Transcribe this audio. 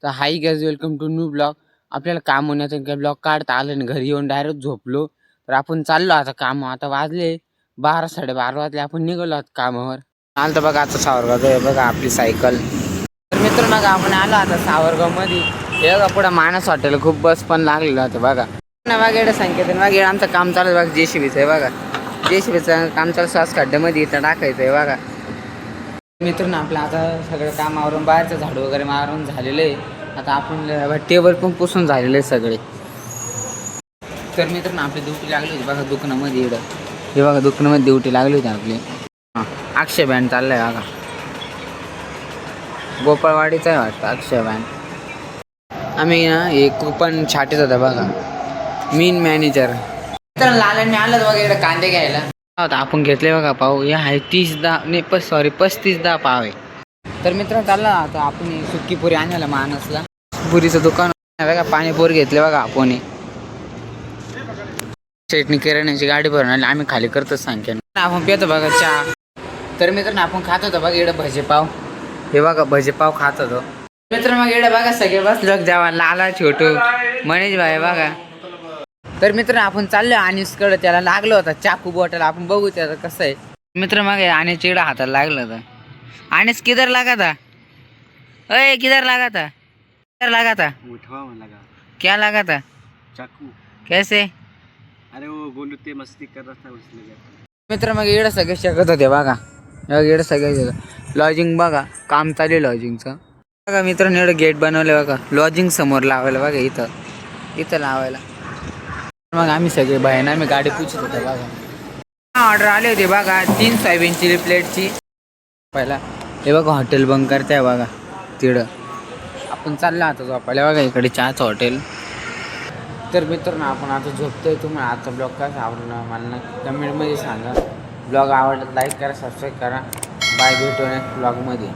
तर hi guys, welcome to new blog. आपल्याला काम होण्याचं काही ब्लॉग काढता आलं नाही, घरी येऊन डायरेक्ट झोपलो. तर आपण चाललो आता काम. आता वाजले 12-12:30 वाजले. आपण निघालो आता कामावर. आलं तर बघा आता सावरगाव बघा आपली सायकल. तर मित्रांनो आपण आलो आता सावरगाव मध्ये. हे बघा पुढे मानस हॉटेल खूप बस पण लागलेलं होतं बघा. वागेड संकेत वागेड आमचं काम चालू आहे बघा. JCBचं आहे बघा. JCBचं काम चालू श्वास खड्ड्यामध्ये इथं टाकायचं आहे बघा. मित्रांनो आपलं आता सगळं कामावरून बाहेरचं झाडू वगैरे मारून झालेलं आहे. आता आपण टेबल पण पुसून झालेले आहे सगळे. तर मित्रांनो आपली ड्युटी लागली होती बघा दुकानामध्ये. इकडं हे बघा दुकानामध्ये ड्युटी लागली होती आपली. हां, अक्षय बँड चाललं आहे बघा. गोपाळवाडीचा आहे वाटतं अक्षय बँड. आम्ही ना एक कुपन छाटीत होता बघा. मीन मॅनेजर तर लालांनी आलं बघा इकडे कांदे घ्यायला. होता आपण घेतले बघा पाव. हे आहे 30-10 नाही 35-10 पाव आहे. तर मित्रांनो चालला आता आपण सुक्की पुरी आणायला मानसला. पुरीचं दुकान बघा. पाणीपुरी घेतले बघा आपण. चटणी किराण्याची गाडी भरून आली. आम्ही खाली करतोच सांगेन. आपण पितो बघा चहा. तर मित्रांनो आपण खात होतो बघा इकडे भजेपाव. हे बघा भजेपाव खात होतो. मित्रांनो मग इकडे बघा सगळे बसलो जेव्हा. लाला छोटू मनीष भाई बघा. तर मित्र आपण चाललो अनिसकडे. त्याला लागलं होता चाकू बॉटल. आपण बघू त्याचं कसं आहे. मित्र मग आणि चिडा हाताला लागलं होतं. अनिस किधर लगा था? अय किधर लगा था? किधर लगा था? लगा क्या लगा था? चाकू. कैसे? अरे वो गोलू ते मस्ती कर रहा था उसने लगा. मित्र मग इकडे सगळे शकत होते बघा. इकडे सगळे लॉजिंग बघा. काम चालू आहे लॉजिंगचं बघा. मित्रांनो इकडे गेट बनवले बघा. लॉजिंग समोर लावायला बघा. इथं लावायला. मग आम्ही सगळे बाहेर आम्ही गाडी पुछत होतो बघा. ऑर्डर आले होते बघा 3 सोयाबीन चिली प्लेटची. पहिला हे बघा हॉटेल बंद करते बघा तिकडं. आपण चाललो आता झोपायला बघा इकडे चहाचं हॉटेल. तर मित्रांनो आपण आता झोपतोय. तुम्हाला आजचा ब्लॉग कसा आवडला मला कमेंटमध्ये सांगा. ब्लॉग आवडला लाईक करा, सबस्क्राईब करा. बाय, भेटू नेक्स्ट ब्लॉगमध्ये.